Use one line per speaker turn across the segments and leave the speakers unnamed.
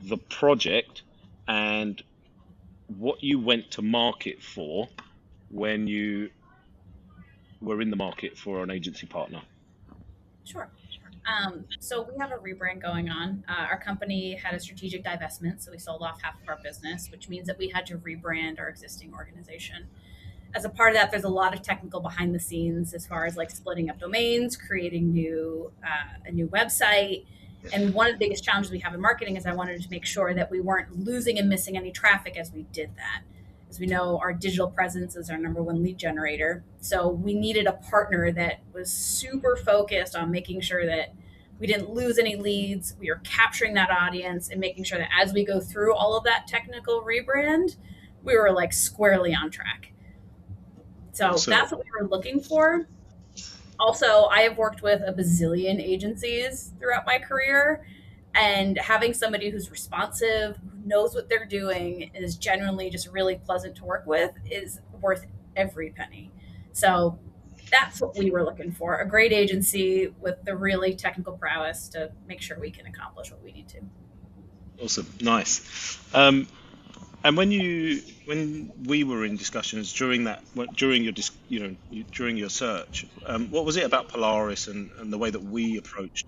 the project and what you went to market for when you were in the market for an agency partner.
Sure. So we have a rebrand going on. Our company had a strategic divestment, so we sold off half of our business, which means that we had to rebrand our existing organization. As a part of that, there's a lot of technical behind the scenes as far as like splitting up domains, creating a new website. And one of the biggest challenges we have in marketing is I wanted to make sure that we weren't losing and missing any traffic as we did that. As we know, our digital presence is our number one lead generator. So we needed a partner that was super focused on making sure that we didn't lose any leads. We were capturing that audience and making sure that as we go through all of that technical rebrand, we were like squarely on track. So
Awesome.
that's what we were looking for. Also, I have worked with a bazillion agencies throughout my career, and having somebody who's responsive, who knows what they're doing, and is genuinely just really pleasant to work with is worth every penny. So that's what we were looking for, a great agency with the really technical prowess to make sure we can accomplish what we need to.
Awesome. Nice. And when we were in discussions during your during your search, what was it about Polaris and the way that we approached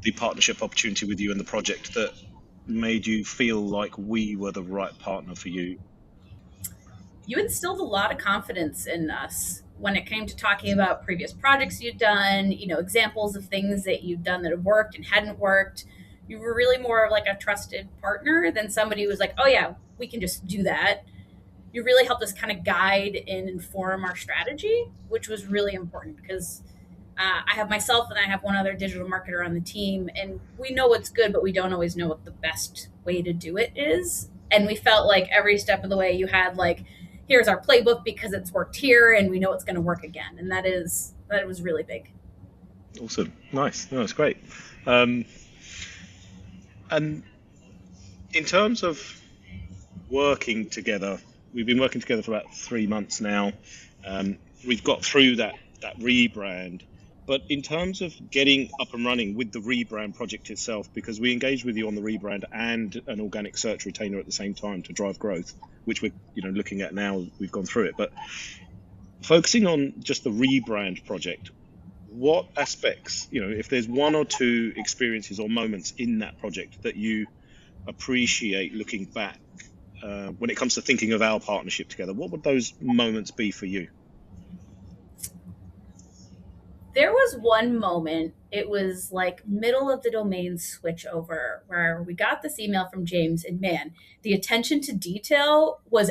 the partnership opportunity with you and the project that made you feel like we were the right partner for you?
You instilled a lot of confidence in us when it came to talking about previous projects you'd done, examples of things that you'd done that had worked and hadn't worked. You were really more of like a trusted partner than somebody who was like, oh yeah, we can just do that. You really helped us kind of guide and inform our strategy, which was really important because I have myself and I have one other digital marketer on the team, and we know what's good, but we don't always know what the best way to do it is. And we felt like every step of the way you had like, here's our playbook because it's worked here, and we know it's going to work again. And that was really big.
Awesome. Nice. No, it's great. Um, and in terms of working together, we've been working together for about 3 months now. We've got through that rebrand, but in terms of getting up and running with the rebrand project itself, because we engaged with you on the rebrand and an organic search retainer at the same time to drive growth, which we're looking at now. We've gone through it, but focusing on just the rebrand project, what aspects, if there's one or two experiences or moments in that project that you appreciate looking back, when it comes to thinking of our partnership together, what would those moments be for you?
There was one moment, it was like middle of the domain switch over, where we got this email from James, and man, the attention to detail was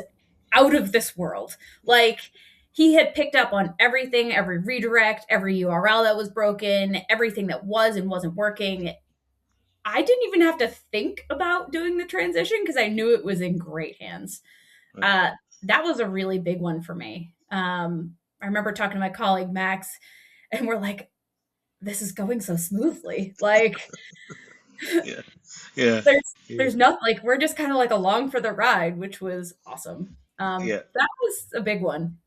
out of this world. Like, he had picked up on everything, every redirect, every URL that was broken, everything that was and wasn't working. I didn't even have to think about doing the transition because I knew it was in great hands.
Right.
Uh, that was a really big one for me. I remember talking to my colleague Max, and we're like, this is going so smoothly. Like,
Yeah. Yeah.
there's nothing, like, we're just kind of like along for the ride, which was awesome.
Yeah.
That was a big one.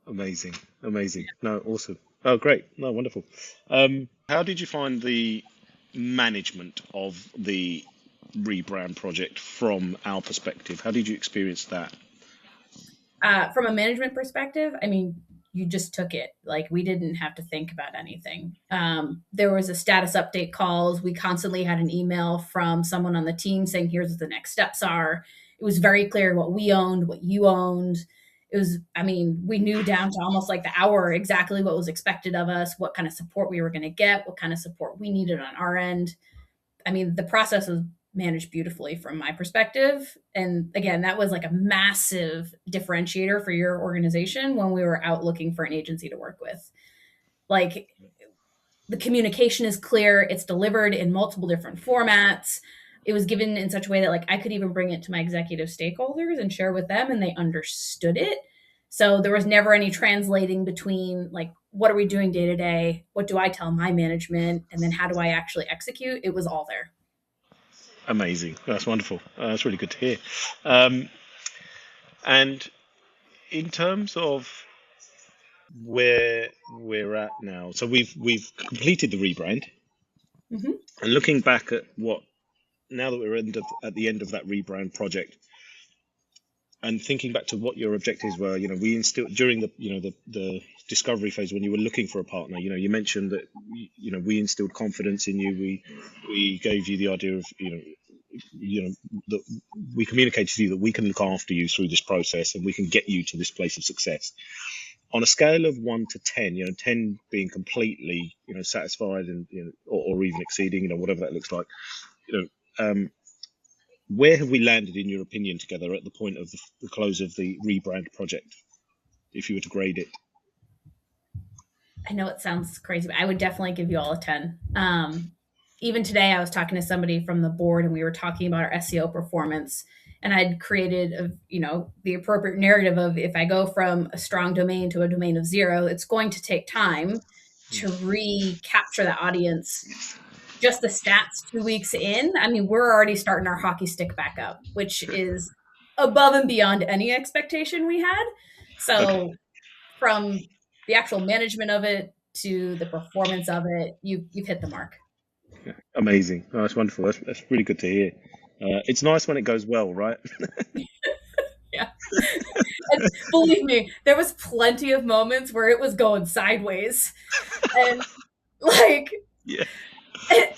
Amazing. Amazing. No, awesome. Oh, great. No, wonderful. How did you find the management of the rebrand project from our perspective? How did you experience that?
From a management perspective, I mean, you just took it. Like, we didn't have to think about anything. There was a status update calls. We constantly had an email from someone on the team saying, here's what the next steps are. It was very clear what we owned, what you owned. It was, I mean, we knew down to almost like the hour exactly what was expected of us, what kind of support we were going to get, what kind of support we needed on our end. I mean, the process was managed beautifully from my perspective. And again, that was like a massive differentiator for your organization when we were out looking for an agency to work with. Like, the communication is clear, it's delivered in multiple different formats. It was given in such a way that like I could even bring it to my executive stakeholders and share with them, and they understood it. So there was never any translating between like, what are we doing day to day? What do I tell my management? And then how do I actually execute? It was all there.
Amazing. That's wonderful. That's really good to hear. Um, and in terms of where we're at now, so we've completed the rebrand,
Mhm.
and looking back at what now that we're at the end of that rebrand project, and thinking back to what your objectives were, we instilled during the discovery phase when you were looking for a partner. You mentioned that we instilled confidence in you. We gave you the idea of that we communicated to you that we can look after you through this process and we can get you to this place of success. On a scale of 1 to 10, 10 being completely satisfied and or even exceeding, whatever that looks like, where have we landed in your opinion together at the point of the close of the rebrand project, if you were to grade it?
I know it sounds crazy, but I would definitely give you all a 10. Even today, I was talking to somebody from the board and we were talking about our SEO performance. And I'd created, the appropriate narrative of if I go from a strong domain to a domain of 0, it's going to take time to recapture that audience. Just the stats 2 weeks in, I mean, we're already starting our hockey stick back up, which is above and beyond any expectation we had. So from the actual management of it to the performance of it, you've hit the mark.
Amazing. Oh, that's wonderful. That's really good to hear. It's nice when it goes well, right?
Yeah. And believe me, there was plenty of moments where it was going sideways. And
yeah.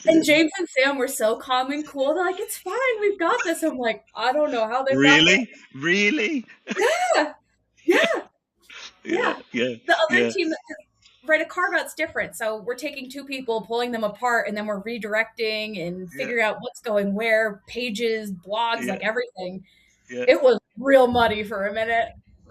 And James and Sam were so calm and cool. They're like, it's fine, we've got this. I'm like, I don't know how they
really?
Yeah. The other team, right, a carve out's different. So we're taking 2 people, pulling them apart, and then we're redirecting and figuring out what's going where, pages, blogs, like everything. It was real muddy for a minute.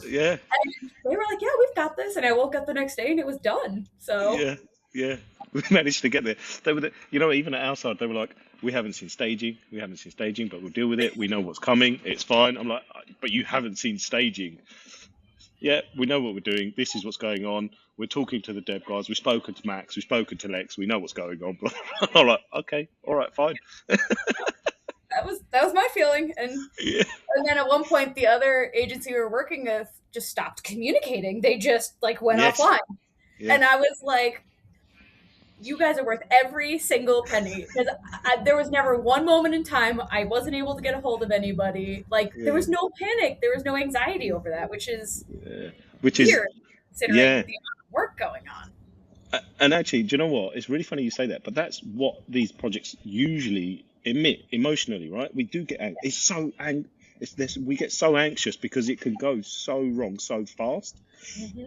Yeah.
And they were like, yeah, we've got this. And I woke up the next day and it was done. So
yeah. We managed to get there. They were, even at our side, they were like, we haven't seen staging, but we'll deal with it. We know what's coming. It's fine. I'm like, but you haven't seen staging. Yeah, we know what we're doing. This is what's going on. We're talking to the dev guys. We've spoken to Max. We've spoken to Lex. We know what's going on. I'm like, okay, all right, fine.
That was my feeling. And then at one point, the other agency we were working with just stopped communicating. They just went offline. And I was like, you guys are worth every single penny, because there was never one moment in time I wasn't able to get a hold of anybody. There was no panic, there was no anxiety over that, which is weird, considering the amount of work going on.
And actually, do you know what? It's really funny you say that, but that's what these projects usually emit emotionally, right? We do get we get so anxious because it can go so wrong so fast.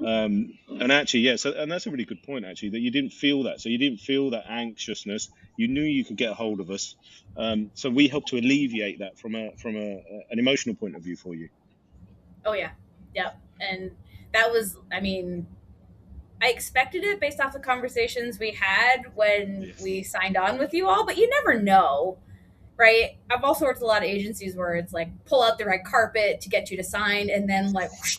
And actually, and that's a really good point, actually, that you didn't feel that. So you didn't feel that anxiousness. You knew you could get a hold of us. So we helped to alleviate that from an emotional point of view for you.
Oh yeah. And that was, I expected it based off the conversations we had when we signed on with you all, but you never know, right? I've also worked with a lot of agencies where it's like pull out the red carpet to get you to sign, and then whoosh,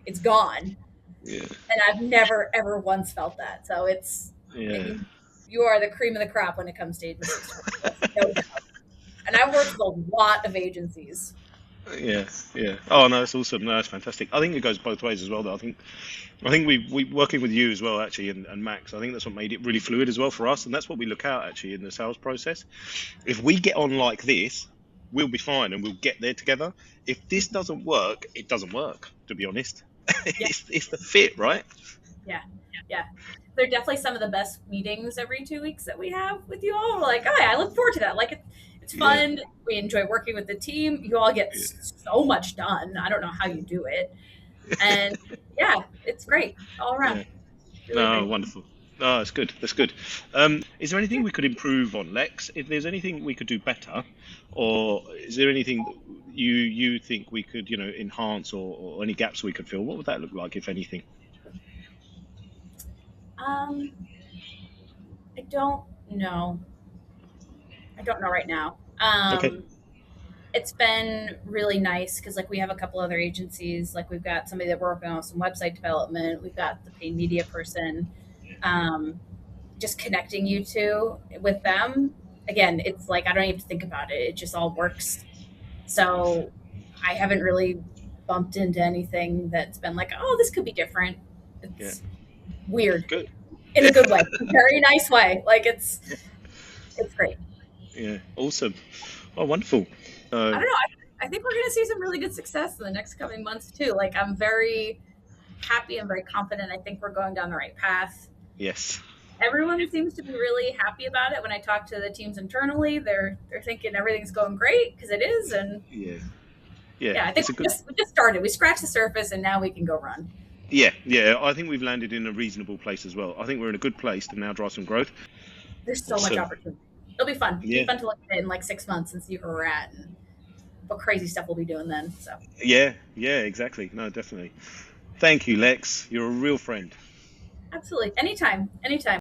it's gone. And I've never ever once felt that. So it's you are the cream of the crop when it comes to agencies, no doubt. And I've worked with a lot of agencies.
Oh no, that's awesome. No, that's fantastic. I think it goes both ways as well, though. I think we working with you as well, actually, and Max, I think that's what made it really fluid as well for us, and that's what we look out actually in the sales process. If we get on like this, we'll be fine and we'll get there together. If this doesn't work, it doesn't work, to be honest. It's the fit, right?
Yeah. They're definitely some of the best meetings every 2 weeks that we have with you all. We're like, oh yeah, I look forward to that. It's fun. We enjoy working with the team. You all get so much done. I don't know how you do it. And it's great all around.
Really great. Wonderful. No, that's good. Is there anything we could improve on, Lex? If there's anything we could do better, or is there anything you think we could, enhance, or any gaps we could fill? What would that look like, if anything?
I don't know. Right now.
Okay.
It's been really nice because we have a couple other agencies. We've got somebody that we're working on some website development. We've got the paid media person. Just connecting you two with them. Again, it's I don't even think about it. It just all works. So I haven't really bumped into anything that's been oh, this could be different. It's weird.
Good.
In a good way. A very nice way. It's great.
Yeah, awesome. Oh, wonderful.
I don't know. I think we're going to see some really good success in the next coming months too. Like, I'm very happy and very confident. I think we're going down the right path.
Yes.
Everyone seems to be really happy about it. When I talk to the teams internally, they're thinking everything's going great, because it is. And
Yeah.
yeah, I think
It's a
we
good.
just started. We scratched the surface, and now we can go run.
Yeah. I think we've landed in a reasonable place as well. I think we're in a good place to now drive some growth.
There's so much
So
opportunity. It'll be fun. It'll
yeah,
be fun to look at it in like 6 months and see where we're at and what crazy stuff we'll be doing then. So
yeah, exactly. No, definitely. Thank you, Lex. You're a real friend.
absolutely, anytime, anytime.